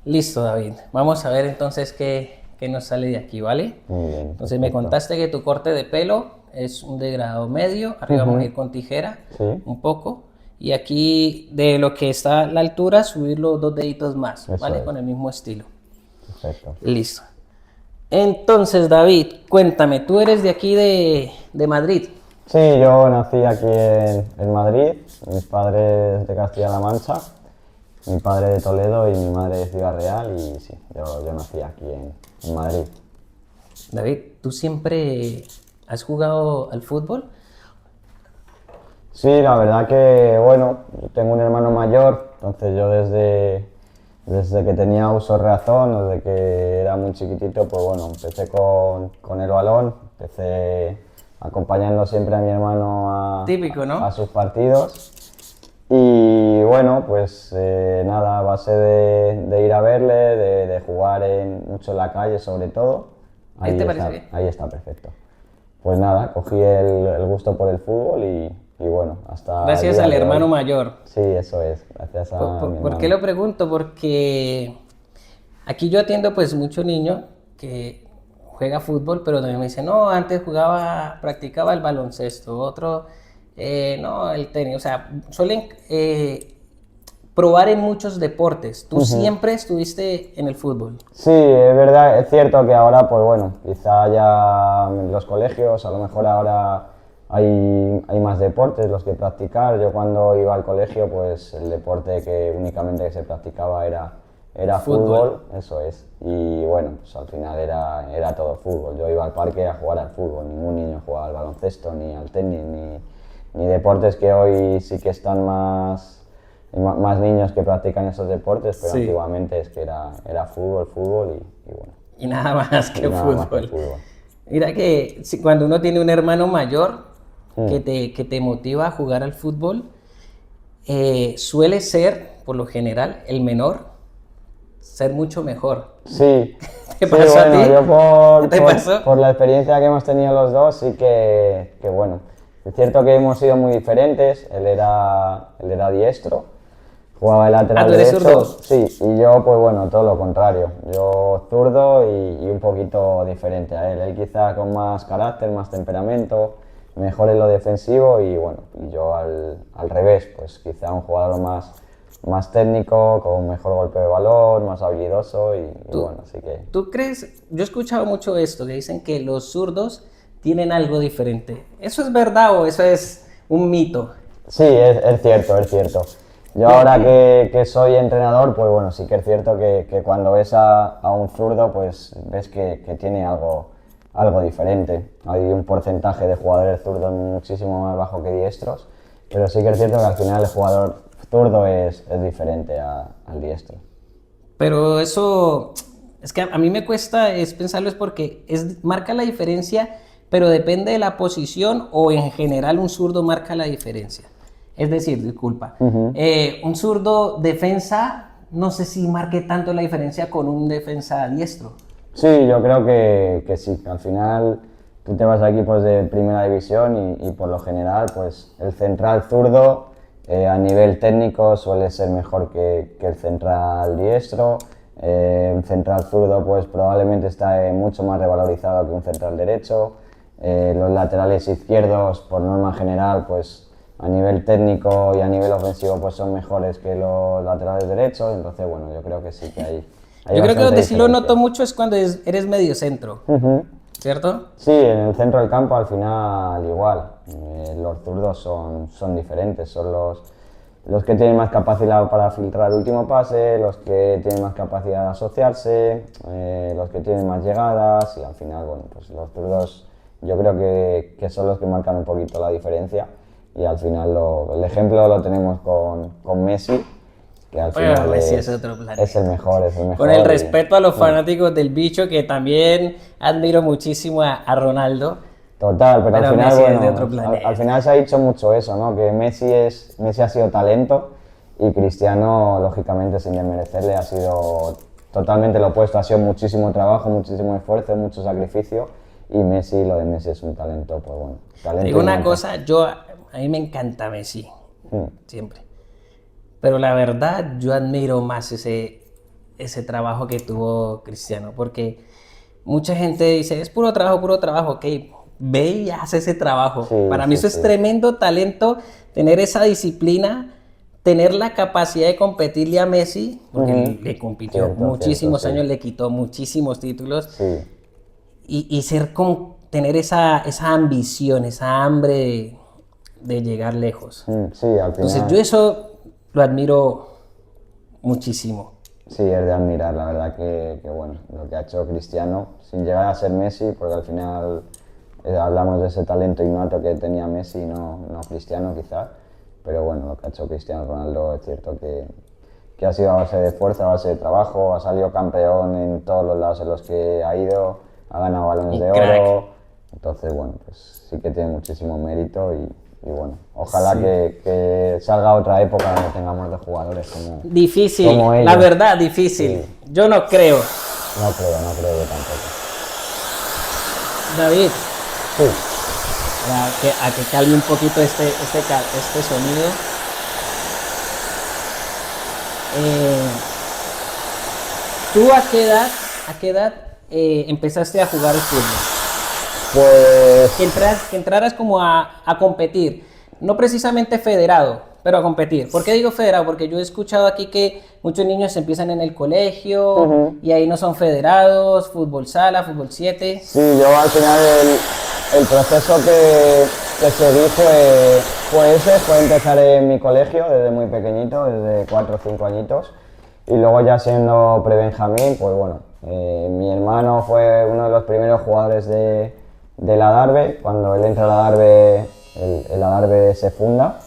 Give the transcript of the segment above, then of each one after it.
Listo, David. Vamos a ver entonces qué nos sale de aquí, ¿vale? Muy bien, Entonces me perfecto. contaste que tu corte de pelo es un degradado medio. Arriba vamos a ir con tijera Sí, un poco. Y aquí de lo que está a la altura, subir los dos deditos más, eso ¿vale? es, Con el mismo estilo. perfecto. Listo. Entonces, David, cuéntame, tú eres de aquí de Madrid. Sí, yo nací aquí en Madrid, mis padres de Castilla-La Mancha, mi padre de Toledo y mi madre de Ciudad Real, y sí, yo nací aquí en Madrid. David, ¿tú siempre has jugado al fútbol? Sí, la verdad que, bueno, tengo un hermano mayor, entonces yo desde que tenía uso de razón, desde que era muy chiquitito, pues bueno, empecé con el balón, empecé acompañando siempre a mi hermano Típico, a ¿no? sus partidos. Y bueno, pues nada, a base de ir a verle, de jugar mucho en la calle sobre todo, ¿Ahí te parece bien? ahí está perfecto. Pues nada, cogí el gusto por el fútbol y bueno, hasta el Gracias día al de hoy. hermano mayor. Sí, eso es, gracias a mi ¿Por qué hermano. lo pregunto? Porque aquí yo atiendo pues mucho niño que juega fútbol, pero también me dicen, no, antes practicaba el baloncesto, otro, no, el tenis. O sea, suelen probar en muchos deportes. Tú siempre estuviste en el fútbol. Sí, es verdad, es cierto que ahora, pues bueno, quizá ya en los colegios, a lo mejor ahora hay más deportes los que practicar. Yo cuando iba al colegio, pues el deporte que únicamente se practicaba era Fútbol. fútbol, eso es. Y bueno, pues al final era todo fútbol. Yo iba al parque a jugar al fútbol, ningún niño jugaba al baloncesto, ni al tenis, ni deportes que hoy sí que están más niños que practican esos deportes, pero Sí. antiguamente es que era fútbol, fútbol y bueno, Y nada más y que nada más que fútbol. fútbol. Mira que cuando uno tiene un hermano mayor Mm. que te motiva a jugar al fútbol, suele ser, por lo general, el menor, ser mucho mejor. Sí, ¿Te sí, pasó a bueno, ti? yo ¿Te pasó? por la experiencia que hemos tenido los dos, sí que bueno, es cierto que hemos sido muy diferentes, él era diestro, jugaba de Ah, lateral tú eres derecho, zurdo. sí, y yo pues bueno, todo lo contrario, yo zurdo y un poquito diferente a él quizá con más carácter, más temperamento, mejor en lo defensivo y bueno, y yo al revés, pues quizá un jugador más técnico, con mejor golpe de balón, más habilidoso y ¿Tú, bueno, así que ¿Tú crees? Yo he escuchado mucho esto, que dicen que los zurdos tienen algo diferente. ¿Eso es verdad o eso es un mito? sí, es cierto, es cierto. Yo ¿Por ahora qué? que soy entrenador, pues bueno, sí que es cierto que cuando ves a un zurdo, pues ves que tiene algo diferente. Hay un porcentaje de jugadores zurdos muchísimo más bajo que diestros, pero sí que es cierto que al final el jugador zurdo es diferente al diestro. Pero eso, es que a mí me cuesta es pensarlo, es porque marca la diferencia, pero depende de la posición o en general un zurdo marca la diferencia. Es decir, disculpa, un zurdo defensa, no sé si marque tanto la diferencia con un defensa diestro. Sí, yo creo que sí. Al final tú te vas a equipos de primera división y por lo general pues el central zurdo a nivel técnico suele ser mejor que el central diestro. Un central zurdo pues probablemente está mucho más revalorizado que un central derecho. Los laterales izquierdos por norma general pues a nivel técnico y a nivel ofensivo pues son mejores que los laterales derechos. Entonces bueno, yo creo que sí que hay Yo creo que bastante donde sí lo diferencia. noto mucho es cuando eres medio centro, ¿cierto? Sí, en el centro del campo al final igual. Los zurdos son diferentes, son los que tienen más capacidad para filtrar el último pase, los que tienen más capacidad de asociarse, los que tienen más llegadas y al final, bueno, pues los zurdos yo creo que son los que marcan un poquito la diferencia y al final el ejemplo lo tenemos con Messi, que al Pero final Messi es otro es el planeta. mejor, es el Con el mejor y... respeto a los fanáticos del bicho, que también admiro muchísimo a Ronaldo, Total, pero al pero final, Messi es de bueno, otro al planeta. final se ha dicho mucho eso, ¿no? Que Messi ha sido talento y Cristiano, lógicamente, sin desmerecerle, ha sido totalmente lo opuesto. Ha sido muchísimo trabajo, muchísimo esfuerzo, mucho sacrificio y Messi, lo de Messi es un talento, pues bueno, Te talento digo una innato. cosa, a mí me encanta Messi, siempre. Pero la verdad, yo admiro más ese trabajo que tuvo Cristiano, porque mucha gente dice, es puro trabajo, ok, ve y haz ese trabajo. Sí, Para mí sí, eso es sí. tremendo talento, tener esa disciplina, tener la capacidad de competirle a Messi, porque le compitió Cierto, muchísimos cierto, años, sí. le quitó muchísimos títulos, Sí, y ser tener esa ambición, esa hambre de llegar lejos. sí, al Entonces yo final eso lo admiro muchísimo. sí es de admirar, la verdad que bueno, lo que ha hecho Cristiano, sin llegar a ser Messi, porque al final hablamos de ese talento innato que tenía Messi, no Cristiano quizás, pero bueno, lo que ha hecho Cristiano Ronaldo es cierto que ha sido a base de fuerza, a base de trabajo, ha salido campeón en todos los lados en los que ha ido, ha ganado balones Un de crack. oro, entonces bueno, pues sí que tiene muchísimo mérito y bueno, ojalá Sí. que salga otra época donde tengamos de jugadores Difícil, como la ellos. verdad, difícil. Sí. Yo no creo. No creo yo tampoco. David, Sí, a que calme un poquito este sonido. Eh, ¿Tú a qué edad empezaste a jugar el fútbol? pues Que entraras como a competir, no precisamente federado, pero a competir. ¿Por qué digo federado? Porque yo he escuchado aquí que muchos niños empiezan en el colegio y ahí no son federados, fútbol sala, fútbol 7. sí, yo al final el proceso que seguí fue empezar en mi colegio desde muy pequeñito, desde 4 o 5 añitos, y luego ya siendo pre-Benjamín, pues bueno, mi hermano fue uno de los primeros jugadores del Adarve. Cuando él entra al Adarve, el Adarve se funda.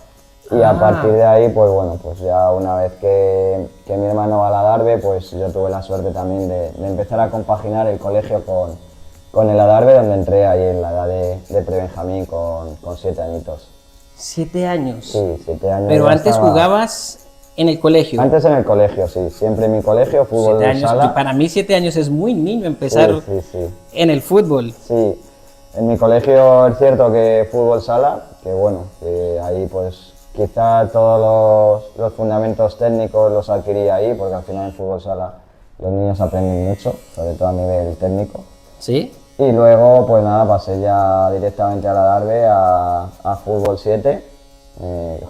Y a partir de ahí, pues bueno, pues ya una vez que mi hermano va al Adarve, pues yo tuve la suerte también de empezar a compaginar el colegio con el Adarve, donde entré ahí en la edad de pre-Benjamín con 7 añitos. 7 años. Sí, 7 años. Pero ya antes estaba- jugabas en el colegio. Antes en el colegio, sí, siempre en mi colegio, fútbol 7 de años. sala. Y para mí 7 años es muy niño empezar Sí. en el fútbol. Sí, en mi colegio es cierto que fútbol sala, que bueno, que ahí pues quizá todos los fundamentos técnicos los adquirí ahí, porque al final en fútbol sala los niños aprenden mucho, sobre todo a nivel técnico. ¿Sí? Y luego pues nada, pasé ya directamente a la Darbe a fútbol 7,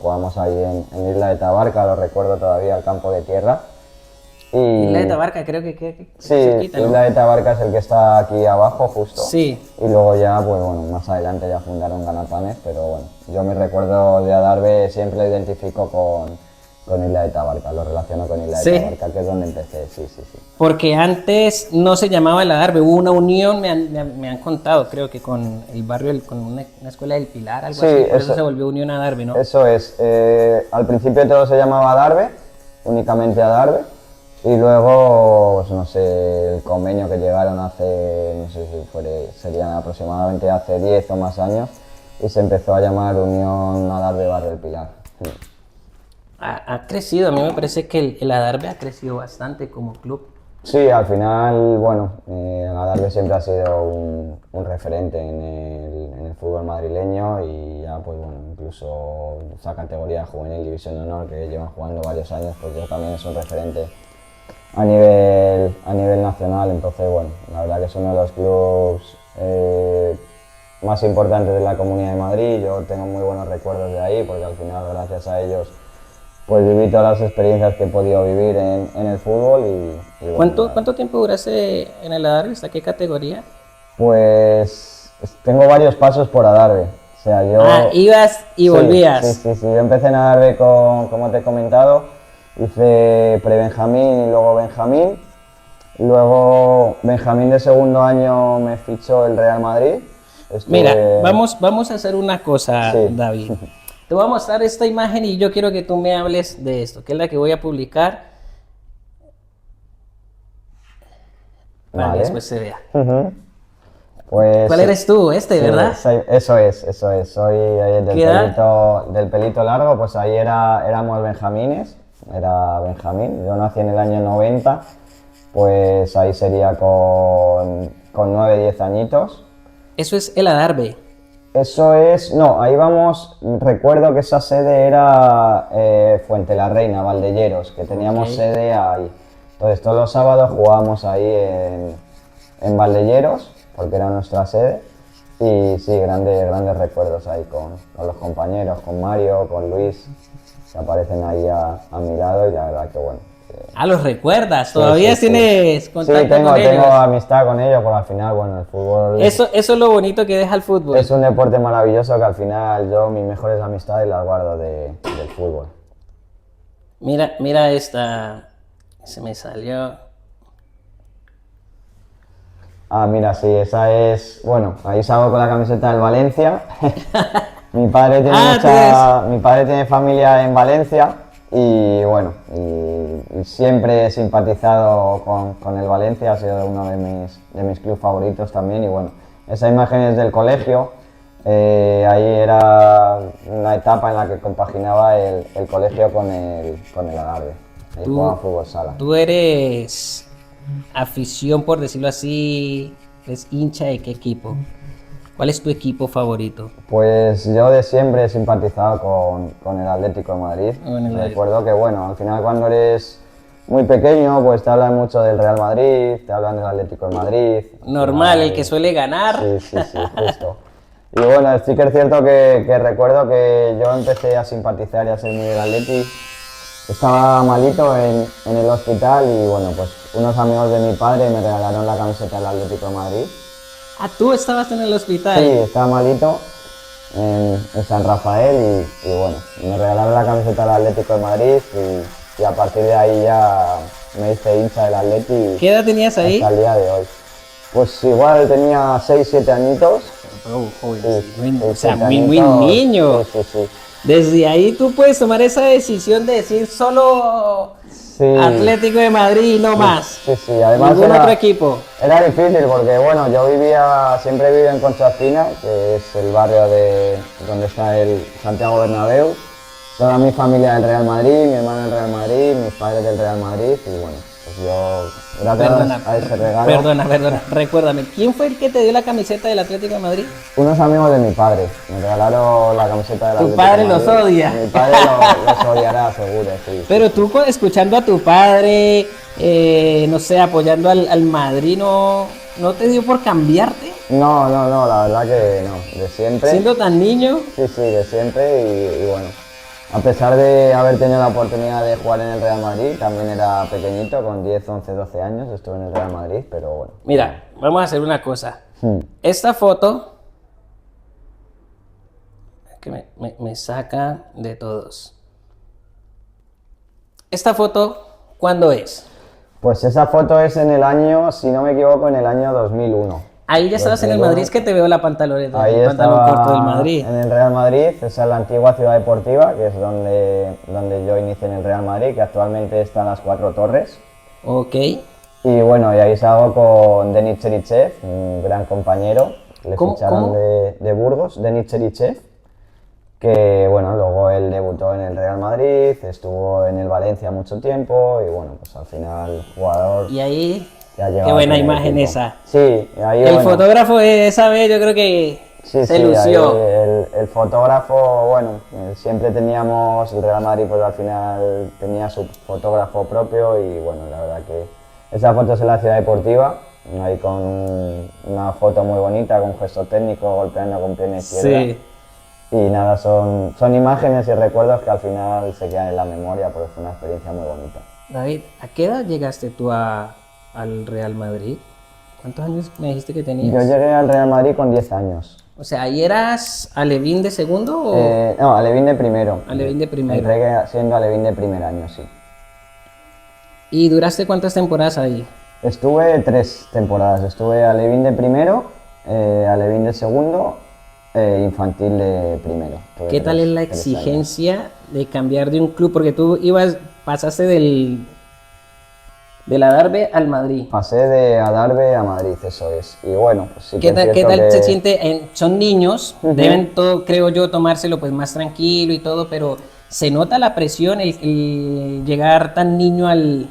jugamos ahí en Isla de Tabarca, lo recuerdo todavía, el campo de tierra. Y Isla de Tabarca, creo que sí, cerquita, ¿no? Isla de Tabarca es el que está aquí abajo justo. Sí. Y luego ya, pues bueno, más adelante ya fundaron Ganapanes, pero bueno, yo mi recuerdo de Adarve siempre lo identifico con Isla de Tabarca, lo relaciono con Isla Sí. de Tabarca, que es donde empecé, sí. Porque antes no se llamaba el Adarve, hubo una unión, me han contado, creo que con el barrio, con una escuela del Pilar, algo Sí, así, por eso eso- se volvió Unión Adarve, ¿no? Eso es, al principio todo se llamaba Adarve, únicamente Adarve, y luego, pues no sé, el convenio que llegaron hace, no sé si serían aproximadamente hace 10 o más años, y se empezó a llamar Unión Adarve Barrio del Pilar. Sí. Ha crecido, a mí me parece que el Adarve ha crecido bastante como club. Sí, al final, bueno, el Adarve siempre ha sido un referente en el fútbol madrileño y ya, pues bueno, incluso esa categoría juvenil División de Honor que llevan jugando varios años, pues ya también es un referente a nivel nacional. Entonces, bueno, la verdad que es uno de los clubes más importantes de la Comunidad de Madrid. Yo tengo muy buenos recuerdos de ahí porque al final, gracias a ellos, pues viví todas las experiencias que he podido vivir en el fútbol y bueno, ¿Cuánto tiempo duraste en el Adarve? ¿Hasta qué categoría? pues tengo varios pasos por Adarve. O sea, yo... Ibas y Sí, volvías. Sí. Yo empecé en Adarve como te he comentado, hice pre-Benjamín y luego Benjamín. Luego Benjamín de segundo año me fichó el Real Madrid. Mira, Estuve- vamos a hacer una cosa, Sí. David. Te voy a mostrar esta imagen y yo quiero que tú me hables de esto, que es la que voy a publicar para que Vale. después se vea. Pues, ¿Cuál eres tú? Este, sí, ¿verdad? Eso es. Soy ahí ¿Qué edad? del pelito largo, pues ahí éramos benjamines, era Benjamín. Yo nací en el año 90, pues ahí sería con 9, 10 añitos. Eso es el Adarve. Eso es, no, ahí vamos, recuerdo que esa sede era Fuente la Reina, Valdelleros, que teníamos Ok. sede ahí. Entonces todos los sábados jugábamos ahí en Valdelleros, porque era nuestra sede. Y sí, grandes recuerdos ahí con los compañeros, con Mario, con Luis, que aparecen ahí a mi lado y la verdad que bueno. Ah, ¿los recuerdas? ¿Todavía sí. tienes contacto Sí, tengo con ellos? amistad con ellos, porque al final, bueno, el fútbol Eso es lo bonito que deja el fútbol. es un deporte maravilloso que al final yo mis mejores amistades las guardo del fútbol. Mira esta. Se me salió. Ah, mira, sí, esa es, bueno, ahí salgo con la camiseta del Valencia. Mi padre tiene familia en Valencia y bueno, y siempre he simpatizado con el Valencia, ha sido uno de mis clubes favoritos también y bueno, esa imagen es del colegio, ahí era una etapa en la que compaginaba el colegio con el Adarve, ahí jugaba fútbol sala. Tú eres afición, por decirlo así, ¿eres hincha de qué equipo? ¿Cuál es tu equipo favorito? Pues yo de siempre he simpatizado con el Atlético de Madrid. Recuerdo que, bueno, al final cuando eres muy pequeño, pues te hablan mucho del Real Madrid, te hablan del Atlético de Madrid. Normal, el que suele ganar. Sí, justo. Y bueno, sí que es cierto que recuerdo que yo empecé a simpatizar y a ser muy del Atleti. Estaba malito en el hospital y bueno, pues unos amigos de mi padre me regalaron la camiseta del Atlético de Madrid. Ah, tú estabas en el hospital. Sí, estaba malito en San Rafael y bueno, me regalaron la camiseta del Atlético de Madrid y a partir de ahí ya me hice hincha del Atleti. ¿Qué edad tenías ahí? Hasta el día de hoy. Pues igual tenía 6, 7 añitos. Oh, joven, Sí, o sea, 7 muy añitos. niño. Sí. Desde ahí tú puedes tomar esa decisión de decir solo Sí. Atlético de Madrid y no más. Sí, además Ningún otro equipo. Era difícil porque bueno, yo siempre he vivido en Concha Espina, que es el barrio donde está el Santiago Bernabéu. Toda mi familia del Real Madrid, mi hermano del Real Madrid, mis padres del Real Madrid y bueno, pues yo gracias a ese regalo. Perdona, recuérdame, ¿quién fue el que te dio la camiseta del Atlético de Madrid? Unos amigos de mi padre me regalaron la camiseta del Atlético Tu padre de Madrid. los odia. Mi padre los odiará seguro, sí. Pero tú escuchando a tu padre, no sé, apoyando al Madrid, ¿no te dio por cambiarte? No, la verdad que no, de siempre. Siendo tan niño. Sí, de siempre y bueno. A pesar de haber tenido la oportunidad de jugar en el Real Madrid, también era pequeñito, con 10, 11, 12 años, estuve en el Real Madrid, pero bueno. Mira, vamos a hacer una cosa. Esta foto, que me saca de todos. ¿Esta foto cuándo es? Pues esa foto es en el año, si no me equivoco, en el año 2001. Ahí ya estabas en el Madrid, es que te veo la pantaloneta, Ahí el pantalón estaba corto del Madrid. en el Real Madrid, esa es la antigua ciudad deportiva, que es donde yo inicié en el Real Madrid, que actualmente está en las 4 Torres. Ok. Y bueno, y ahí salgo con Denis Cherichev, un gran compañero, le ficharon ¿Cómo? de Burgos, Denis Cherichev, que bueno, luego él debutó en el Real Madrid, estuvo en el Valencia mucho tiempo y bueno, pues al final jugador... Y ahí, que ha llegado qué buena al primer imagen equipo. esa. Sí, ahí El bueno, fotógrafo esa vez yo creo que se lució. ahí el fotógrafo, bueno, siempre teníamos, el Real Madrid pues al final tenía su fotógrafo propio y bueno, la verdad que esa foto es en la ciudad deportiva, ahí con una foto muy bonita, con un gesto técnico, golpeando con pierna izquierda. Sí. Y nada, son imágenes y recuerdos que al final se quedan en la memoria porque fue una experiencia muy bonita. David, ¿a qué edad llegaste tú al Real Madrid? ¿Cuántos años me dijiste que tenías? Yo llegué al Real Madrid con 10 años. O sea, ¿ahí eras Alevín de segundo o...? No, Alevín de primero. Alevín de primero. Entré siendo Alevín de primer año, sí. ¿Y duraste cuántas temporadas ahí? Estuve 3 temporadas. Estuve Alevín de primero, Alevín de segundo, infantil de primero. Tuve ¿Qué tal es la 3 años. exigencia de cambiar de un club? Porque tú pasaste del Adarve al Madrid. Pasé de Adarve a Madrid, eso es. Y bueno, pues sí que ¿Qué es tal cierto que... se siente? Son niños, deben todo, creo yo, tomárselo pues más tranquilo y todo, pero se nota la presión, el llegar tan niño al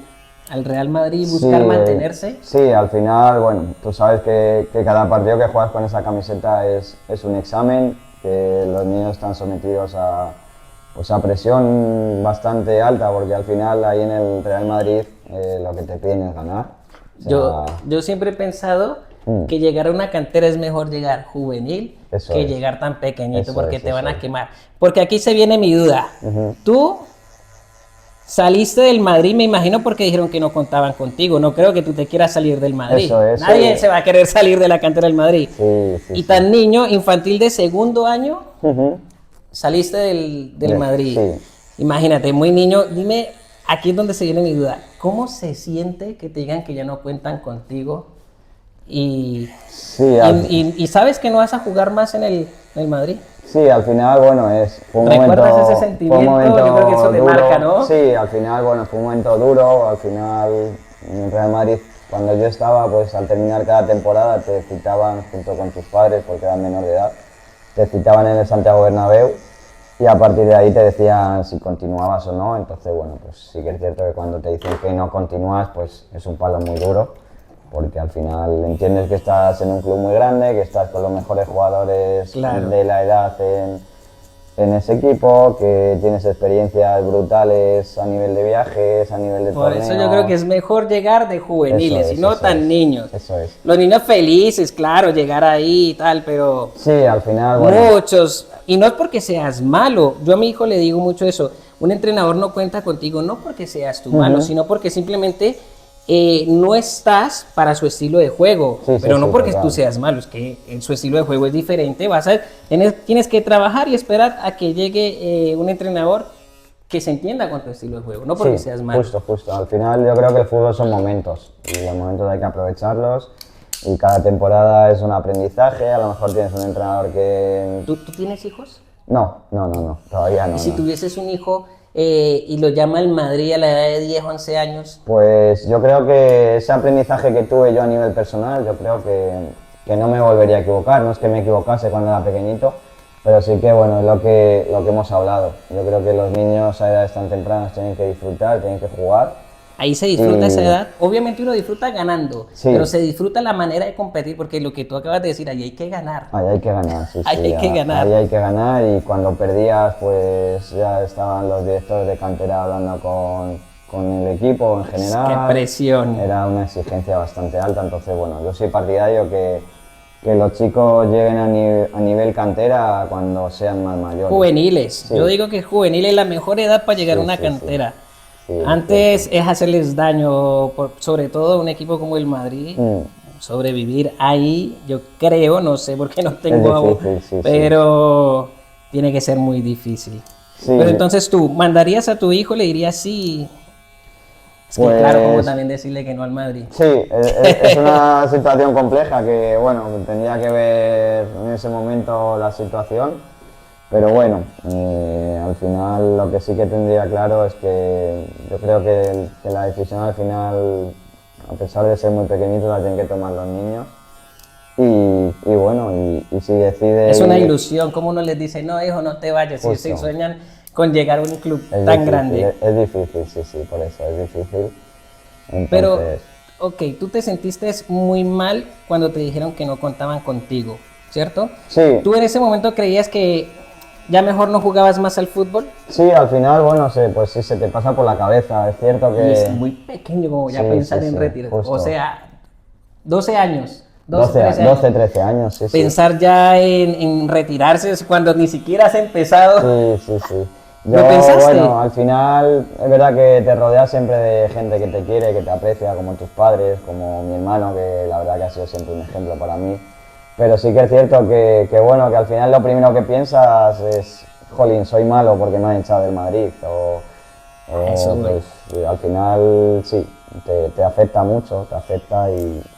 Real Madrid y buscar mantenerse. Sí, al final, bueno, tú sabes que cada partido que juegas con esa camiseta es un examen, que los niños están sometidos a pues a presión bastante alta, porque al final ahí en el Real Madrid lo que te piden es ganar. O sea, Yo siempre he pensado que llegar a una cantera es mejor llegar juvenil Eso que es. llegar tan pequeñito, Eso porque es, te van eso a es. quemar. Porque aquí se viene mi duda. Tú saliste del Madrid, me imagino, porque dijeron que no contaban contigo. No creo que tú te quieras salir del Madrid. Eso es, Nadie sí. se va a querer salir de la cantera del Madrid. Sí, sí, Y sí. tan niño, infantil de segundo año, Ujú. saliste del Madrid. Sí. Imagínate, muy niño. Dime, aquí es donde se viene mi duda. ¿Cómo se siente que te digan que ya no cuentan contigo? Y, Sí, y sabes que no vas a jugar más en el Madrid. sí, al final, bueno, fue un ¿Recuerdas momento, ese fue sentimiento? un momento Yo creo que eso te duro. marca, ¿no? Sí, al final, bueno, fue un momento duro. Al final, en el Real Madrid, cuando yo estaba, pues al terminar cada temporada te citaban junto con tus padres, porque eran menor de edad, te citaban en el Santiago Bernabéu y a partir de ahí te decían si continuabas o no. Entonces, bueno, pues sí que es cierto que cuando te dicen que no continúas, pues es un palo muy duro, porque al final entiendes que estás en un club muy grande, que estás con los mejores jugadores Claro. de la edad en ese equipo, que tienes experiencias brutales a nivel de viajes, a nivel de Por torneos. eso yo creo que es mejor llegar de juveniles Eso es, y no eso tan es, niños. eso es. Los niños felices, claro, llegar ahí y tal, pero Sí, al final, bueno, muchos, y no es porque seas malo, yo a mi hijo le digo mucho eso, un entrenador no cuenta contigo no porque seas tú malo, sino porque simplemente no estás para su estilo de juego, Sí, sí, pero no sí, porque total. tú seas malo, es que su estilo de juego es diferente, tienes que trabajar y esperar a que llegue un entrenador que se entienda con tu estilo de juego, no porque sí, seas malo. justo. Al final yo creo que el fútbol son momentos y los momentos hay que aprovecharlos y cada temporada es un aprendizaje. A lo mejor tienes un entrenador que... ¿Tú tienes hijos? No, todavía no. Y si no. tuvieses un hijo y lo llama el Madrid a la edad de 10 o 11 años, Pues yo creo que ese aprendizaje que tuve yo a nivel personal, yo creo que no me volvería a equivocar. No es que me equivocase cuando era pequeñito, pero sí que bueno, es lo que hemos hablado. Yo creo que los niños a edades tan tempranas tienen que disfrutar, tienen que jugar. ahí se disfruta Y- esa edad. Obviamente uno disfruta ganando, Sí. pero se disfruta la manera de competir, porque lo que tú acabas de decir, ahí hay que ganar. Ahí hay que ganar, sí, Ahí sí, hay que ganar. Ahí hay que ganar y cuando perdías, pues ya estaban los directores de cantera hablando con el equipo en general. Qué presión. Era una exigencia bastante alta, entonces bueno, yo soy partidario que los chicos lleguen a nivel cantera cuando sean más mayores. Juveniles. Sí. Yo digo que juvenil es la mejor edad para llegar a Sí, una sí, cantera. Sí, Antes es hacerles daño, sobre todo un equipo como el Madrid. Sobrevivir ahí, yo creo, no sé por qué no tengo a difícil, sí, pero tiene que ser muy difícil. Sí. Pero entonces tú, ¿mandarías a tu hijo, le dirías sí? Es que Pues- claro, como también decirle que no al Madrid. Sí, es una situación compleja que, bueno, tendría que ver en ese momento la situación, pero bueno, al final lo que sí que tendría claro es que yo creo que la decisión al final, a pesar de ser muy pequeñito, la tienen que tomar los niños y bueno, y si decide... Es una ir- ilusión, como uno les dice, no hijo, no te vayas, si Justo. se sueñan con llegar a un club es tan difícil, grande. Es difícil, sí, por eso es difícil. Pero, Entonces, ok, tú te sentiste muy mal cuando te dijeron que no contaban contigo, ¿cierto? sí. ¿Tú en ese momento creías que ya mejor no jugabas más al fútbol? Sí, al final, bueno, pues sí, se te pasa por la cabeza. Es cierto Y que... es muy pequeño como ya Sí, pensar sí, en sí, retirar. justo. O sea, 12 años, 12, 13 12, años. 13 años, sí, sí. Pensar ya en retirarse es cuando ni siquiera has empezado. Sí. ¿Lo pensaste? Bueno, al final es verdad que te rodeas siempre de gente que te quiere, que te aprecia, como tus padres, como mi hermano, que la verdad que ha sido siempre un ejemplo para mí. Pero sí que es cierto bueno, que al final lo primero que piensas es, jolín, soy malo porque me han echado del Madrid. Eso, güey. Pues al final sí, te afecta mucho,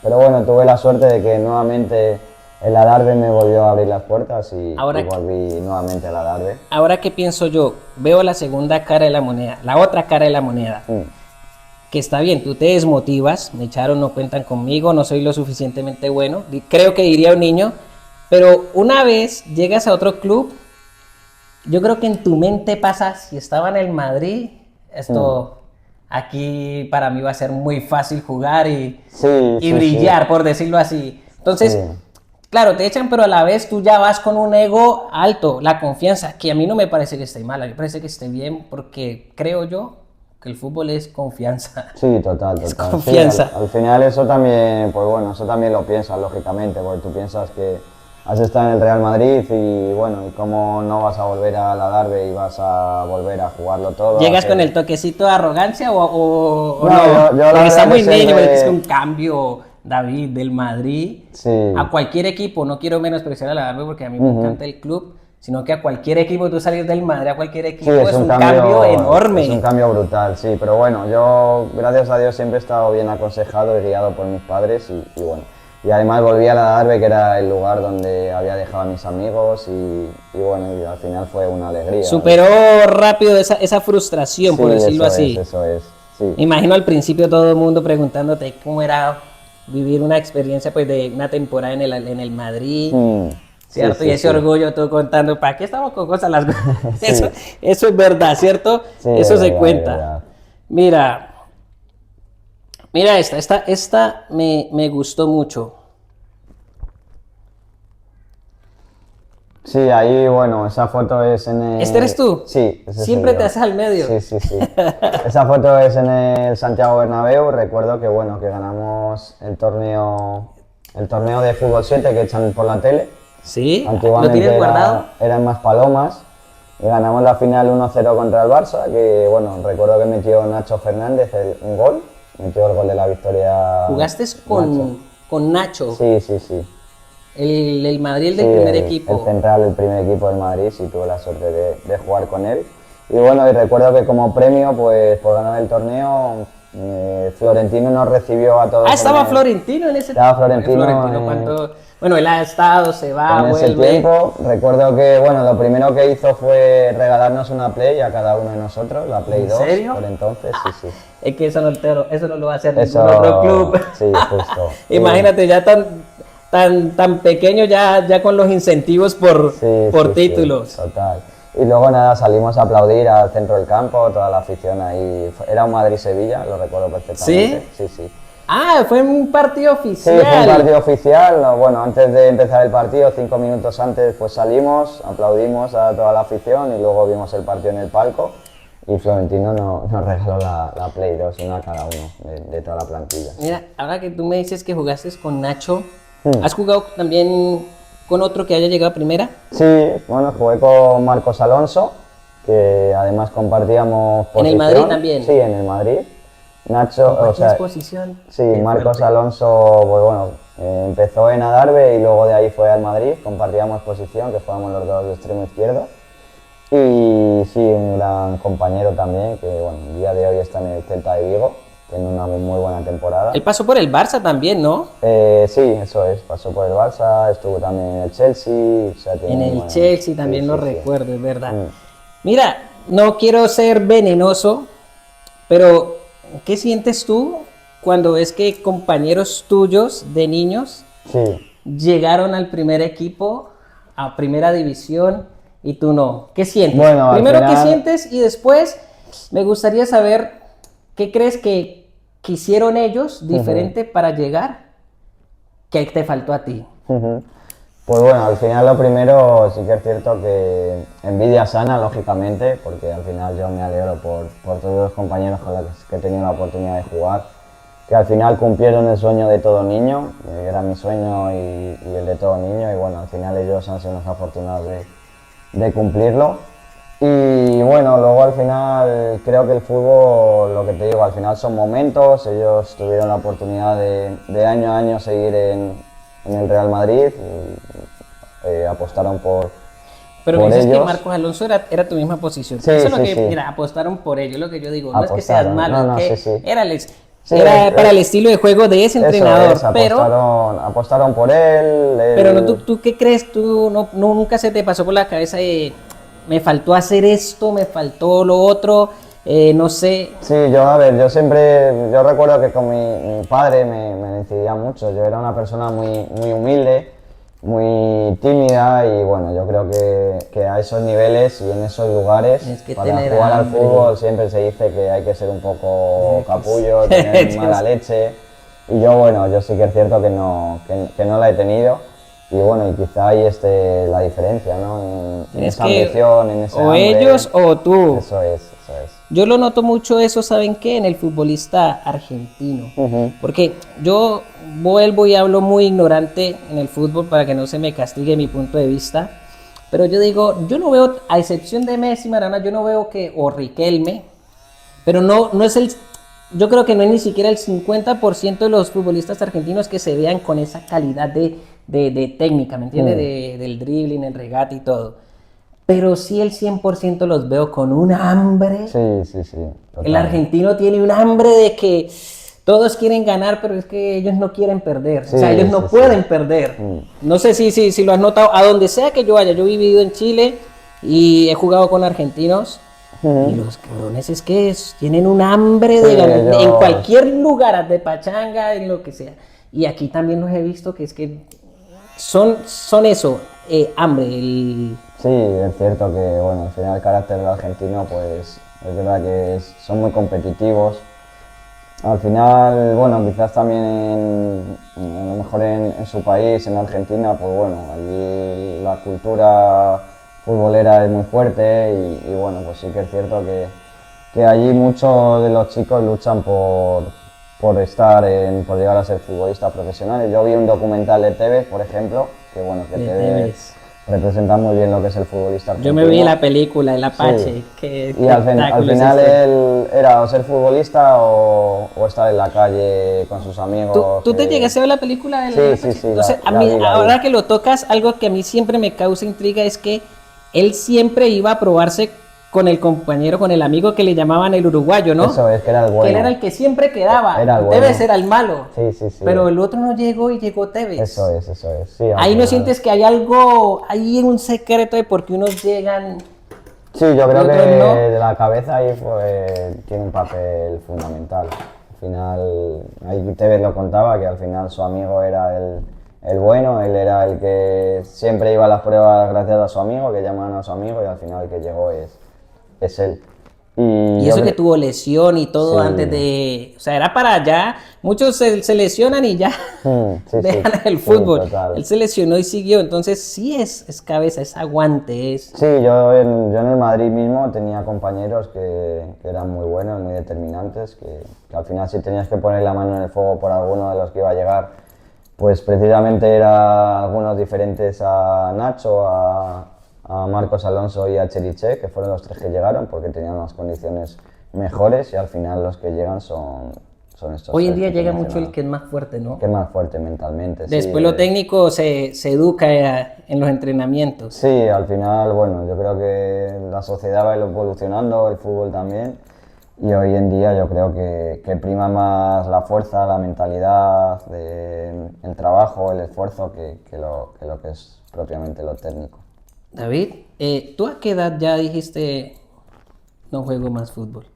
Pero bueno, tuve la suerte de que nuevamente el Adarve me volvió a abrir las puertas y Ahora- volví nuevamente al Adarve. Ahora que pienso yo, veo la segunda cara de la moneda, la otra cara de la moneda. Que está bien, tú te desmotivas, me echaron, no cuentan conmigo, no soy lo suficientemente bueno, creo que diría un niño, pero una vez llegas a otro club, yo creo que en tu mente pasa, si estaba en el Madrid, esto aquí para mí va a ser muy fácil jugar y Sí, brillar, por decirlo así. Entonces, Sí. Claro, te echan, pero a la vez tú ya vas con un ego alto, la confianza, que a mí no me parece que esté mal, a mí me parece que esté bien, porque creo yo que el fútbol es confianza. Sí, total, Es total. Sí, confianza. al final eso también, pues bueno, eso también lo piensas, lógicamente, porque tú piensas que has estado en el Real Madrid y bueno, y cómo no vas a volver a la Derby y vas a volver a jugarlo todo. ¿Llegas con el toquecito de arrogancia o No, no? yo la Porque está verdad muy que niño, siempre- es que un cambio, David, del Madrid Sí. a cualquier equipo, no quiero menospreciar a la Derby porque a mí me encanta el club, sino que a cualquier equipo, tú salir del Madrid a cualquier Sí, equipo es un cambio es un enorme. cambio brutal, sí, pero bueno, yo gracias a Dios siempre he estado bien aconsejado y guiado por mis padres y bueno, y además volví a la Darbe, que era el lugar donde había dejado a mis amigos y bueno, y al final fue una alegría. Superó rápido esa frustración, por Sí, decirlo así. eso es, sí. Me imagino al principio todo el mundo preguntándote cómo era vivir una experiencia pues de una temporada en el Madrid. Mm, ¿Cierto? sí, Y sí, ese sí. orgullo tú contando, ¿para qué estamos con cosas las Sí. eso es verdad, ¿cierto? Sí, Eso es se verdad, cuenta. es verdad. Mira esta me gustó mucho. Sí, ahí, bueno, esa foto es en el... ¿Este eres tú? Sí, ese Siempre soy te yo. haces al medio. Sí, sí, sí. Esa foto es en el Santiago Bernabéu. Recuerdo que, bueno, que ganamos el torneo de fútbol 7 que echan por la tele. ¿Sí? ¿Lo Antiguamente tienes guardado? eran más palomas. Y ganamos la final 1-0 contra el Barça, que, bueno, recuerdo que metió Nacho Fernández un gol. Metió el gol de la victoria. ¿Jugaste Nacho. con Nacho? Sí, sí, sí. El Madrid, el del Sí, primer el equipo. central, el primer equipo del Madrid, sí tuve la suerte de jugar con él. Y bueno, y recuerdo que como premio, pues por ganar el torneo, Florentino nos recibió a todos. Estaba Florentino en ese Estaba Florentino, Bueno, él ha estado, se va, en ese vuelve. tiempo. Recuerdo que bueno, lo primero que hizo fue regalarnos una Play a cada uno de nosotros, la Play ¿En 2. serio? Por entonces, sí, sí. Es que eso no lo va a hacer Eso, ningún otro club. sí, justo. Imagínate, ya tan pequeño, ya con los incentivos por Sí, títulos. sí, total. Y luego nada, salimos a aplaudir al centro del campo, toda la afición ahí. Era un Madrid-Sevilla, lo recuerdo perfectamente. ¿Sí? Sí, sí. Ah, fue un partido Sí, oficial. fue un partido oficial. Bueno, antes de empezar el partido, 5 minutos antes, pues salimos, aplaudimos a toda la afición y luego vimos el partido en el palco. Y Florentino nos regaló la Play 2, una a cada uno de toda la plantilla. Mira, ahora que tú me dices que jugaste con Nacho, ¿has jugado también con otro que haya llegado a primera? Sí, bueno, jugué con Marcos Alonso, que además compartíamos ¿En el posición. Madrid también? Sí, en el Madrid. Nacho, o ¿Compartías sea, posición? sí, Qué Marcos fuerte. Alonso, pues bueno, empezó en Adarve y luego de ahí fue al Madrid, compartíamos posición, que jugábamos los dos de extremo izquierdo. Y sí, un gran compañero también, que bueno, el día de hoy está en el Celta de Vigo, tiene una muy buena temporada. Él pasó por el Barça también, ¿no? Sí, eso es, pasó por el Barça, estuvo también en el Chelsea. O sea, tiene En muy el buena- Chelsea también sí, lo sí, sí. recuerdo, es verdad. Mm. Mira, no quiero ser venenoso, pero ¿qué sientes tú cuando ves que compañeros tuyos de niños Sí. llegaron al primer equipo, a primera división, y tú no? ¿Qué sientes? Bueno, al Primero, ¿qué final- sientes? Y después me gustaría saber qué crees que hicieron ellos diferente para llegar, que te faltó a ti. Ujú. Pues bueno, al final lo primero sí que es cierto que envidia sana, lógicamente, porque al final yo me alegro por todos los compañeros con los que he tenido la oportunidad de jugar, que al final cumplieron el sueño de todo niño, era mi sueño y el de todo niño, y bueno, al final ellos han sido unos afortunados de cumplirlo. Y bueno, luego al final creo que el fútbol, lo que te digo, al final son momentos, ellos tuvieron la oportunidad de año a año seguir en el Real Madrid, y, apostaron Pero me por dices que ellos. Marcos Alonso era tu misma posición. Sí, Eso es lo sí, que, sí. mira, apostaron por ello, lo que yo digo. No es que seas Apostaron, malo, no, es que sí, sí. era, Sí, para el estilo de juego de ese Eso entrenador. es, apostaron por él. Pero no, ¿tú qué crees? ¿Tú nunca se te pasó por la cabeza de me faltó hacer esto, me faltó lo otro? No sé. Sí, yo recuerdo que con mi padre me decidía mucho, yo era una persona muy humilde, muy tímida y bueno, yo creo que a esos niveles y en esos lugares, Tienes que para tener jugar al hambre. fútbol siempre se dice que hay que ser un poco capullo, tener mala leche y yo bueno, yo sí que es cierto que no la he tenido. y bueno, y quizá ahí esté la diferencia, ¿no? En Tienes esa que, ambición, en ese o hambre. ellos o tú. Eso es, eso es. Yo lo noto mucho eso, ¿saben qué? En el futbolista argentino. Ujú. Porque yo vuelvo y hablo muy ignorante en el fútbol para que no se me castigue mi punto de vista. Pero yo digo, yo no veo, a excepción de Messi, Maradona, yo no veo que, o Riquelme, pero no es el, yo creo que no es ni siquiera el 50% de los futbolistas argentinos que se vean con esa calidad de técnica, ¿me entiendes? Del dribbling, el regate y todo. Pero sí el 100% los veo con un hambre. Sí, sí, sí. El Total. argentino tiene un hambre de que todos quieren ganar, pero es que ellos no quieren perder. Sí, O sea, ellos no sí, pueden sí. perder. No sé si lo has notado. A donde sea que yo vaya, yo he vivido en Chile y he jugado con argentinos. Y los cabrones es que tienen un hambre de Sí, ganar en ellos- cualquier lugar, de pachanga, en lo que sea. Y aquí también los he visto que es que son eso, hambre. Sí, es cierto que, bueno, al final el carácter del argentino, pues es verdad que son muy competitivos. Al final, bueno, quizás también a lo mejor en su país, en Argentina, pues bueno, allí la cultura futbolera es muy fuerte y bueno, pues sí que es cierto que allí muchos de los chicos luchan por por llegar a ser futbolistas profesionales. Yo vi un documental de Tevez, por ejemplo, que bueno, que De Tevez Tevez. representa muy bien lo que es el futbolista Yo argentino. me vi la película, El Apache. Sí. Qué Y al espectáculo es final este. él era o ser futbolista o estar en la calle con sus amigos. ¿Tú te que- llegaste a ver la película del Sí, Apache? sí, sí, Entonces, la vi, la ahora vi. que lo tocas, algo que a mí siempre me causa intriga es que él siempre iba a probarse con el compañero, con el amigo que le llamaban el uruguayo, ¿no? Eso es, que era el Que bueno. él era el que siempre quedaba. Era el bueno. Tevez era el malo. Sí, sí, sí. Pero el otro no llegó y llegó Tevez. Eso es, eso es. Sí, al Ahí no final- sientes que hay algo, hay un secreto de por qué unos llegan. Sí, yo creo y que otros no. de la cabeza ahí tiene un papel fundamental. Al final, ahí Tevez lo contaba, que al final su amigo era el bueno, él era el que siempre iba a las pruebas gracias a su amigo, que llamaban a su amigo, y al final el que llegó es él. Y yo eso que cre- tuvo lesión y todo Sí. antes de. O sea, era para allá. Muchos se lesionan y ya Sí, dejan sí, el sí, fútbol. total. Él se lesionó y siguió. Entonces, sí es cabeza, es aguante. Sí, yo en el Madrid mismo tenía compañeros que eran muy buenos, muy determinantes, que al final si tenías que poner la mano en el fuego por alguno de los que iba a llegar, pues precisamente eran algunos diferentes a Nacho, a Marcos Alonso y a Cheriche, que fueron los tres que llegaron porque tenían unas condiciones mejores y al final los que llegan son estos Hoy en tres día que te llega he mucho el mencionado. que es más fuerte, ¿no? Que es más fuerte mentalmente. sí, Después lo técnico se educa en los entrenamientos. Sí, al final, bueno, yo creo que la sociedad va evolucionando, el fútbol también, y hoy en día yo creo que prima más la fuerza, la mentalidad, el trabajo, el esfuerzo que lo que es propiamente lo técnico. David, ¿tú a qué edad ya dijiste no juego más fútbol?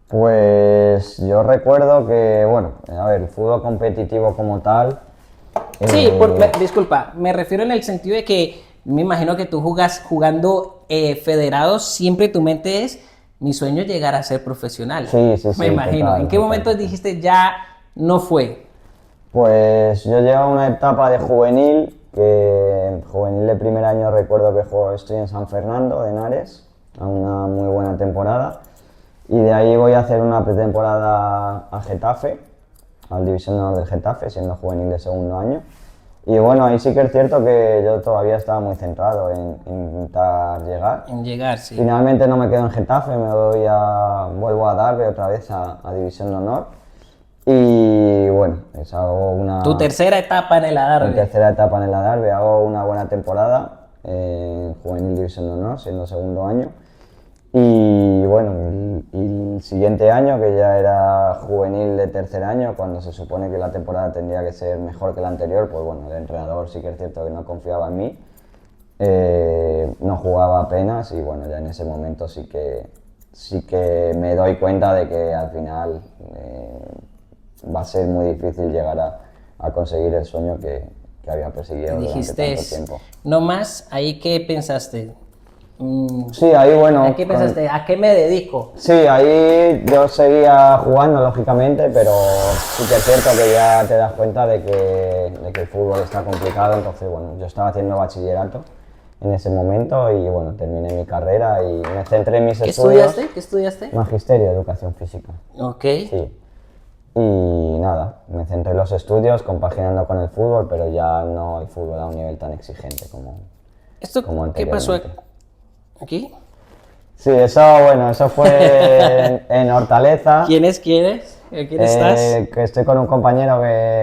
Pues yo recuerdo que, bueno, a ver, el fútbol competitivo como tal. Sí, eh, disculpa, me refiero en el sentido de que me imagino que tú jugando federados, siempre tu mente es, mi sueño es llegar a ser profesional. Sí, sí, sí, Me imagino. total, ¿En qué total, momento total. dijiste ya no fue? Pues yo llevo a una etapa de juvenil, que juvenil de primer año recuerdo que estoy en San Fernando de Henares, a una muy buena temporada, y de ahí voy a hacer una pretemporada a Getafe, al División de Honor del Getafe, siendo juvenil de segundo año. Y bueno, ahí sí que es cierto que yo todavía estaba muy centrado en intentar llegar. En llegar, sí. Finalmente no me quedo en Getafe, vuelvo a Derby otra vez a División de Honor. Y bueno, pues hago una... Tu tercera etapa en el Mi Adarve. tercera etapa en el Adarve, hago una buena temporada en Juvenil División de Honor, siendo segundo año. Y bueno, y el siguiente año, que ya era juvenil de tercer año, cuando se supone que la temporada tendría que ser mejor que la anterior, pues bueno, el entrenador sí que es cierto que no confiaba en mí, no jugaba apenas y bueno, ya en ese momento sí que me doy cuenta de que al final va a ser muy difícil llegar a conseguir el sueño que había perseguido durante Dijiste, tanto tiempo. no más, ahí qué pensaste. Sí, ahí bueno. ¿A qué pensaste? ¿A qué me dedico? Sí, ahí yo seguía jugando, lógicamente, pero sí que es cierto que ya te das cuenta de que el fútbol está complicado, entonces bueno, yo estaba haciendo bachillerato en ese momento y bueno, terminé mi carrera y me centré en mis ¿Qué estudios. estudiaste? ¿Qué estudiaste? Magisterio, educación física. Ok. Sí. Y nada, me centré en los estudios, compaginando con el fútbol, pero ya no el fútbol a un nivel tan exigente ¿Esto como qué pasó anteriormente. aquí? Sí, eso, bueno, eso fue en Hortaleza. ¿Quiénes? ¿Quién estás? Que estoy con un compañero,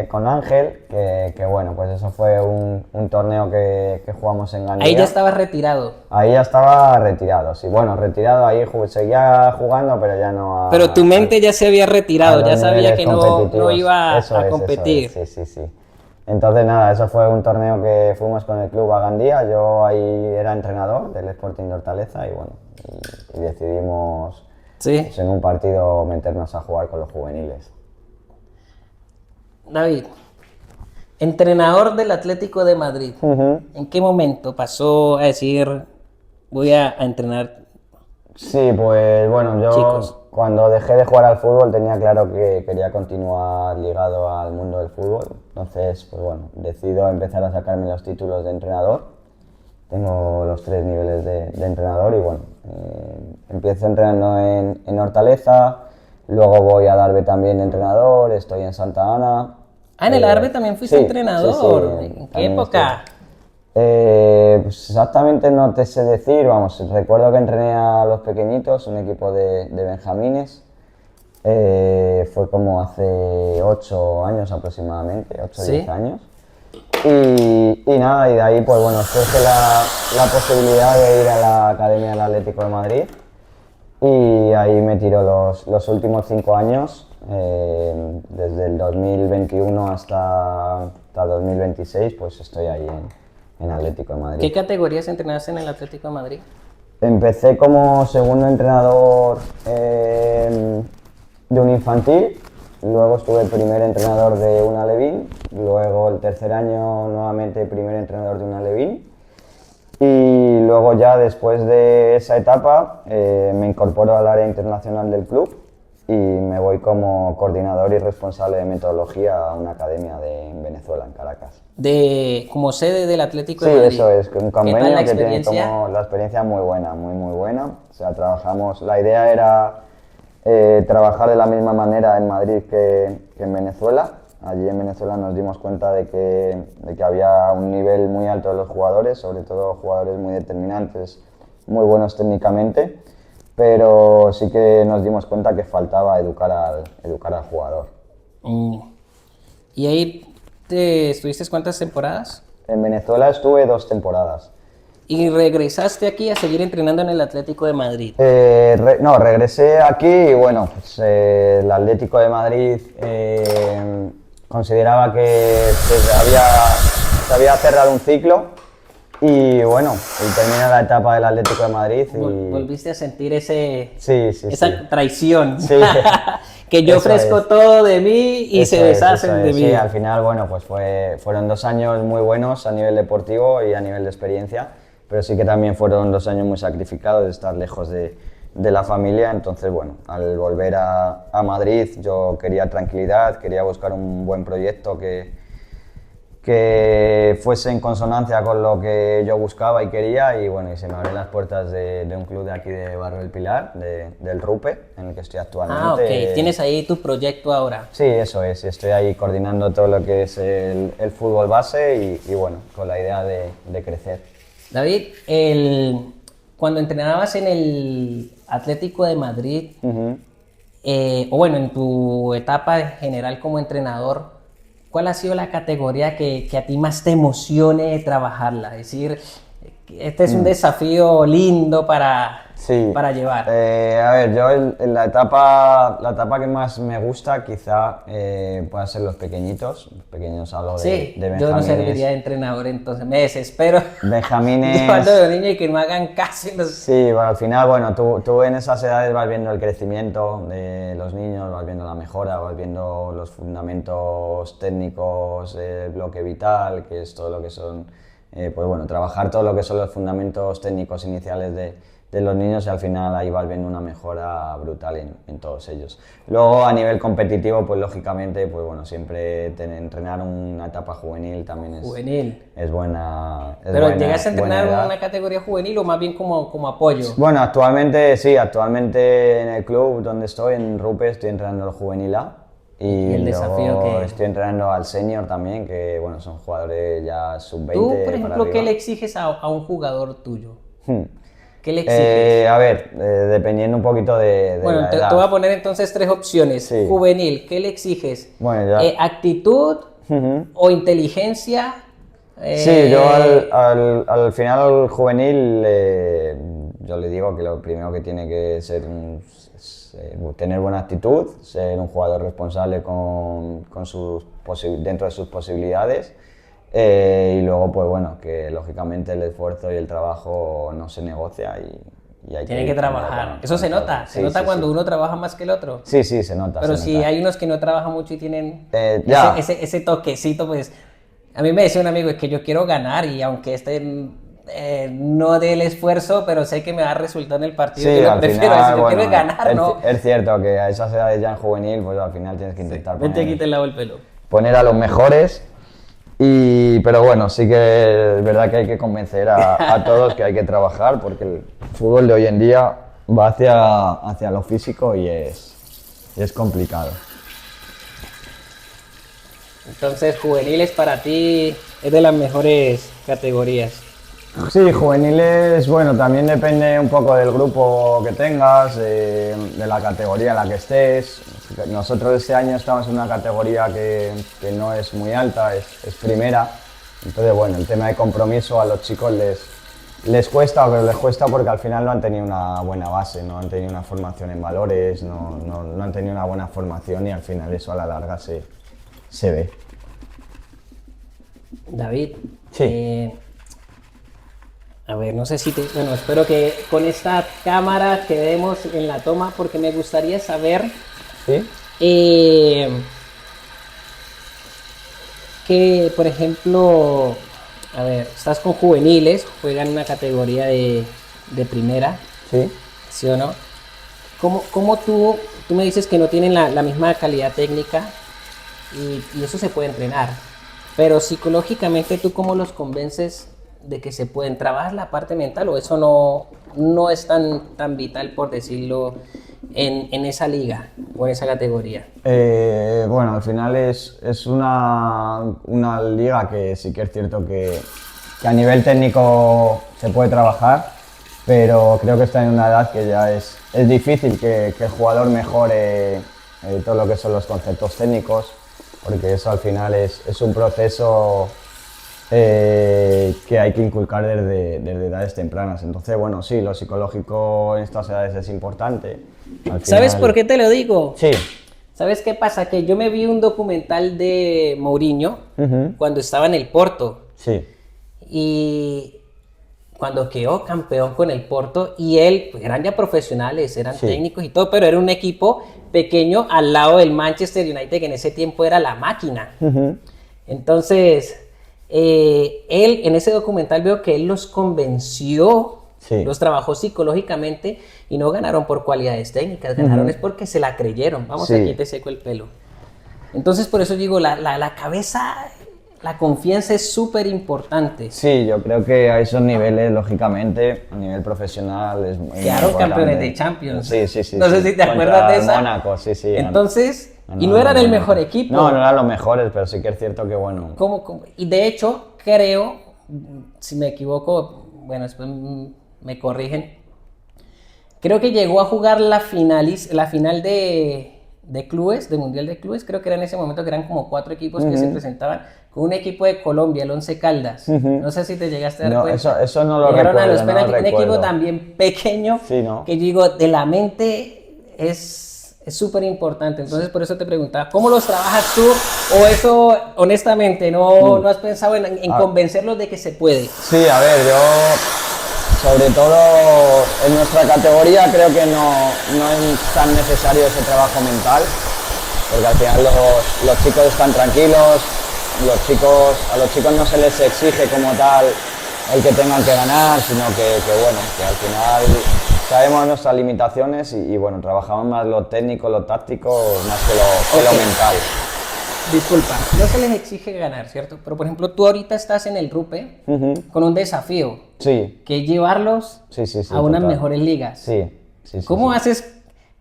con Ángel, que bueno, pues eso fue un torneo que jugamos en Gandía. Ahí ya estabas retirado. Ahí ya estaba retirado, sí, bueno, retirado, ahí seguía jugando, pero ya no Pero tu mente ya se había a retirado, los ya sabía niveles que no competitivos. iba Eso a es, competir. sí, sí, sí. Entonces nada, eso fue un torneo que fuimos con el club a Gandía, yo ahí era entrenador del Sporting de Hortaleza y bueno, y decidimos Sí. pues, en un partido meternos a jugar con los juveniles. David, entrenador del Atlético de Madrid. ¿En qué momento pasó a decir voy a entrenar Sí, pues bueno, chicos? yo cuando dejé de jugar al fútbol tenía claro que quería continuar ligado al mundo del fútbol. Entonces, pues bueno, decido empezar a sacarme los títulos de entrenador. Tengo los 3 niveles de entrenador y bueno, empiezo entrenando en Hortaleza, luego voy a Darbe también de entrenador, estoy en Santa Ana. Ah, en el Arbe también fuiste Sí, entrenador. ¿En qué también época? pues exactamente no te sé decir, vamos, recuerdo que entrené a los pequeñitos, un equipo de benjamines, fue como hace 8 años aproximadamente, 8 o 10 Sí. años. Y nada, y de ahí pues bueno, surge la posibilidad de ir a la Academia del Atlético de Madrid y ahí me tiro los últimos 5 años, desde el 2021 hasta 2026, pues estoy ahí en Atlético de Madrid. ¿Qué categorías entrenaste en el Atlético de Madrid? Empecé como segundo entrenador de un infantil, luego estuve el primer entrenador de un alevín, luego el tercer año nuevamente primer entrenador de un alevín y luego ya después de esa etapa me incorporo al área internacional del club y me voy como coordinador y responsable de metodología a una academia en Venezuela, en Caracas. Como sede del Atlético Sí, de Madrid. eso es, un ¿Qué tal convenio la que tiene experiencia? como la experiencia muy buena, muy buena. O sea, trabajamos, la idea era trabajar de la misma manera en Madrid que en Venezuela. Allí en Venezuela nos dimos cuenta de que había un nivel muy alto de los jugadores, sobre todo jugadores muy determinantes, muy buenos técnicamente, pero sí que nos dimos cuenta que faltaba educar al jugador. Mm. ¿Y ahí estuviste cuántas temporadas? En Venezuela estuve 2 temporadas. ¿Y regresaste aquí a seguir entrenando en el Atlético de Madrid? No, regresé aquí y bueno, pues, el Atlético de Madrid consideraba que se había cerrado un ciclo y bueno, y termina la etapa del Atlético de Madrid y... Volviste a sentir esa Sí. traición. Sí. Que yo Eso ofrezco es. todo de mí y Eso se deshacen de mí. Sí, al final, bueno, pues fueron 2 años muy buenos a nivel deportivo y a nivel de experiencia, pero sí que también fueron 2 años muy sacrificados de estar lejos de la familia. Entonces, bueno, al volver a Madrid yo quería tranquilidad, quería buscar un buen proyecto que fuese en consonancia con lo que yo buscaba y quería y bueno, y se me abren las puertas de un club de aquí de Barrio del Pilar, del RUPE, en el que estoy actualmente. Ah, ok. Tienes ahí tu proyecto ahora. Sí, eso es, y estoy ahí coordinando todo lo que es el fútbol base y bueno, con la idea de crecer. David, cuando entrenabas en el Atlético de Madrid, o bueno, en tu etapa general como entrenador, ¿cuál ha sido la categoría que a ti más te emocione trabajarla? Es decir, este es un desafío lindo para llevar. A ver, yo en la etapa que más me gusta quizá puedan ser los pequeños hablo Sí, de yo no benjamines. serviría de entrenador, entonces me desespero. Benjamines. Llevando a los niños y que no hagan caso. Sí, bueno, al final, bueno, tú en esas edades vas viendo el crecimiento de los niños, vas viendo la mejora, vas viendo los fundamentos técnicos, el bloque vital, que es todo lo que son pues bueno, trabajar todo lo que son los fundamentos técnicos iniciales de los niños y al final ahí vas viendo una mejora brutal en todos ellos. Luego a nivel competitivo, pues lógicamente, pues bueno, siempre entrenar una etapa juvenil también es buena. ¿Pero llegas a entrenar una categoría juvenil o más bien como apoyo? Bueno, actualmente sí, actualmente en el club donde estoy, en Rupe, estoy entrenando el juvenil A. Y el desafío que estoy entrenando al senior también, que bueno, son jugadores ya sub-20. Tú, por ejemplo, ¿qué le exiges a un jugador tuyo? ¿Qué le exiges? A ver, dependiendo un poquito de bueno, la edad. Te voy a poner entonces 3 opciones. Sí. Juvenil, ¿qué le exiges? Bueno, ya. ¿Actitud o inteligencia? Sí, yo al final al juvenil yo le digo que lo primero que tiene que ser tener buena actitud, ser un jugador responsable dentro de sus posibilidades y luego pues bueno, que lógicamente el esfuerzo y el trabajo no se negocia y hay Tiene que trabajar. Eso se nota, se nota cuando uno trabaja más que el otro. Sí, se nota. Pero si hay unos que no trabajan mucho y tienen ya. ese toquecito, pues a mí me decía un amigo, es que yo quiero ganar y aunque no dé el esfuerzo, pero sé que me va a resultar en el partido, sí, yo lo prefiero, final, yo quiero ganar, ¿no? Es cierto que a esas edades ya en juvenil, pues al final tienes que intentar Vente aquí te lavo el pelo. Poner a los mejores, pero bueno, sí que es verdad que hay que convencer a todos que hay que trabajar, porque el fútbol de hoy en día va hacia lo físico y es complicado. Entonces, juveniles para ti es de las mejores categorías. Sí, juveniles, bueno, también depende un poco del grupo que tengas, de la categoría en la que estés. Nosotros este año estamos en una categoría que no es muy alta, es primera. Entonces, bueno, el tema de compromiso a los chicos les cuesta, pero les cuesta porque al final no han tenido una buena base, no han tenido una formación en valores, no han tenido una buena formación y al final eso a la larga se ve. David, sí. A ver, no sé si bueno, espero que con esta cámara quedemos en la toma porque me gustaría saber ¿sí? Que, por ejemplo, a ver, estás con juveniles, juegan una categoría de primera, ¿sí o no? ¿Cómo tú me dices que no tienen la misma calidad técnica y eso se puede entrenar? Pero psicológicamente, ¿tú cómo los convences de que se pueden trabajar la parte mental o eso no es tan vital, por decirlo, en esa liga o en esa categoría? Bueno, al final es una liga que sí que es cierto que a nivel técnico se puede trabajar, pero creo que está en una edad que ya es difícil que el jugador mejore todo lo que son los conceptos técnicos, porque eso al final es un proceso que hay que inculcar desde edades tempranas. Entonces, bueno, sí, lo psicológico en estas edades es importante. ¿Sabes por qué te lo digo? Sí. ¿Sabes qué pasa? Que yo me vi un documental de Mourinho cuando estaba en el Porto. Sí. Y cuando quedó campeón con el Porto, y él, pues eran ya profesionales, eran técnicos y todo, pero era un equipo pequeño al lado del Manchester United, que en ese tiempo era la máquina. Entonces, él en ese documental veo que él los convenció, los trabajó psicológicamente y no ganaron por cualidades técnicas, ganaron es porque se la creyeron. Vamos, aquí te seco el pelo. Entonces, por eso digo, la cabeza, la confianza es súper importante. Sí, yo creo que a esos niveles, lógicamente, a nivel profesional es muy quedaron campeones de Champions. Sí. No sé si te acuerdas de esa. Mónaco, sí. Entonces, y no eran el mejor equipo. No eran los mejores, pero sí que es cierto que bueno. Y de hecho, creo, si me equivoco, bueno, después me corrigen, creo que llegó a jugar la final de clubes, del Mundial de Clubes, creo que era en ese momento que eran como 4 equipos que se presentaban, con un equipo de Colombia, el Once Caldas. No sé si te llegaste a dar cuenta. Eso no lo Llegaron recuerdo. A los penaltis, un equipo también pequeño, que digo, de la mente es súper importante. Entonces, por eso te preguntaba, ¿cómo los trabajas tú? O eso, honestamente, no has pensado en convencerlos de que se puede. Sí, a ver, yo, sobre todo en nuestra categoría, creo que no es tan necesario ese trabajo mental, porque al final los chicos están tranquilos, a los chicos no se les exige como tal el que tengan que ganar, sino bueno, que al final sabemos nuestras limitaciones y bueno, trabajamos más lo técnico, lo táctico, más que lo mental. Disculpa, no se les exige ganar, ¿cierto? Pero por ejemplo, tú ahorita estás en el RUPE con un desafío, Sí. que es llevarlos a unas total. mejores ligas. Sí. ¿Cómo haces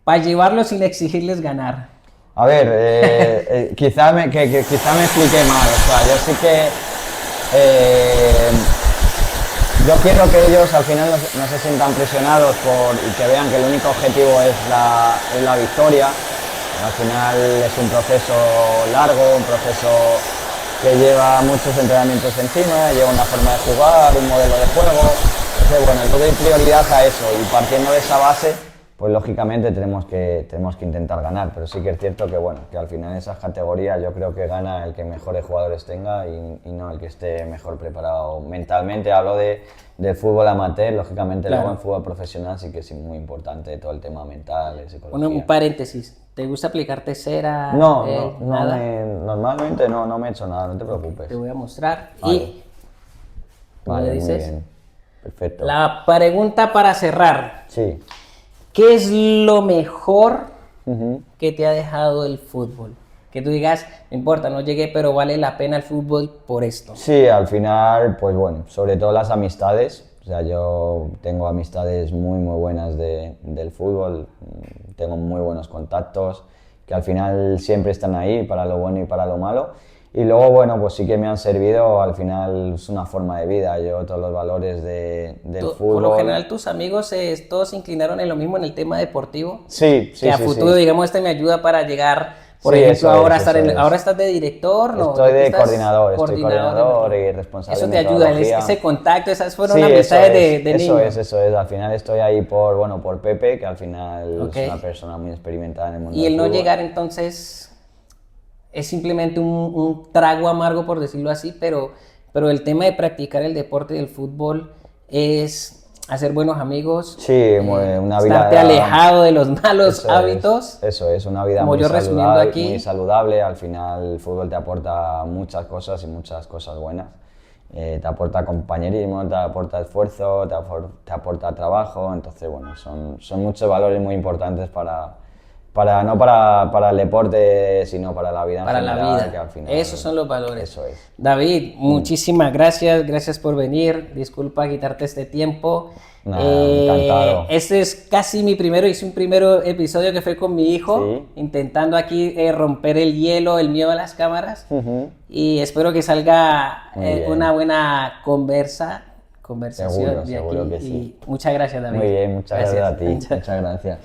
para llevarlos sin exigirles ganar? A ver, quizá me expliqué mal, o sea, yo sí que yo quiero que ellos al final no se sientan presionados y que vean que el único objetivo es la victoria. Al final es un proceso largo, un proceso que lleva muchos entrenamientos encima, lleva una forma de jugar, un modelo de juego. Entonces, bueno, yo doy prioridad a eso y partiendo de esa base, pues lógicamente tenemos que intentar ganar, pero sí que es cierto que bueno, que al final en esas categorías yo creo que gana el que mejores jugadores tenga y no el que esté mejor preparado mentalmente. Hablo de fútbol amateur, lógicamente Claro. luego en fútbol profesional sí que es muy importante todo el tema mental, psicología. Un paréntesis, ¿te gusta aplicarte cera? No, nada. normalmente no me he hecho nada, no te preocupes. Te voy a mostrar Vale. y ¿tú me Vale, muy dices? bien, perfecto. La pregunta para cerrar, Sí. ¿qué es lo mejor Ujú. que te ha dejado el fútbol? Que tú digas, no importa, no llegué, pero vale la pena el fútbol por esto. Sí, al final, pues bueno, sobre todo las amistades. O sea, yo tengo amistades muy buenas del fútbol, tengo muy buenos contactos, que al final siempre están ahí para lo bueno y para lo malo. Y luego, bueno, pues sí que me han servido, al final es una forma de vida, yo todos los valores del fútbol. Por lo general, tus amigos todos se inclinaron en lo mismo en el tema deportivo. Sí, Que a futuro, digamos, me ayuda para llegar, por Sí, ejemplo, eso ahora, es, eso es. ahora estás de director, ¿no? Estoy ¿De qué de estás? coordinador, estoy coordinador y responsable Eso de te ayuda, metodología. ese contacto, esas fueron Sí, amistades eso de es, niños. eso es. Al final estoy ahí por Pepe, que al final Ok. es una persona muy experimentada en el mundo Y del el no fútbol. llegar, entonces, es simplemente un trago amargo, por decirlo así, pero el tema de practicar el deporte del fútbol es hacer buenos amigos, Sí, una vida... estarte alejado de los malos Eso hábitos. Eso es, una vida Como muy yo resumiendo saludable, aquí. muy saludable. Al final el fútbol te aporta muchas cosas y muchas cosas buenas. Te aporta compañerismo, te aporta esfuerzo, te aporta trabajo. Entonces, bueno, son muchos valores muy importantes no para el deporte, sino para la vida en Para la general, vida. que al final- Esos son los valores. Eso es. David, muchísimas gracias por venir. Disculpa quitarte este tiempo. Nada, encantado. Este es casi hice un primer episodio que fue con mi hijo, Sí. intentando aquí romper el hielo, el miedo a las cámaras. Ujú. Y espero que salga Muy bien. una buena conversación Seguro, de seguro aquí. que sí. Y muchas gracias, David. Muy bien, muchas gracias a ti. Muchas- Muchas gracias.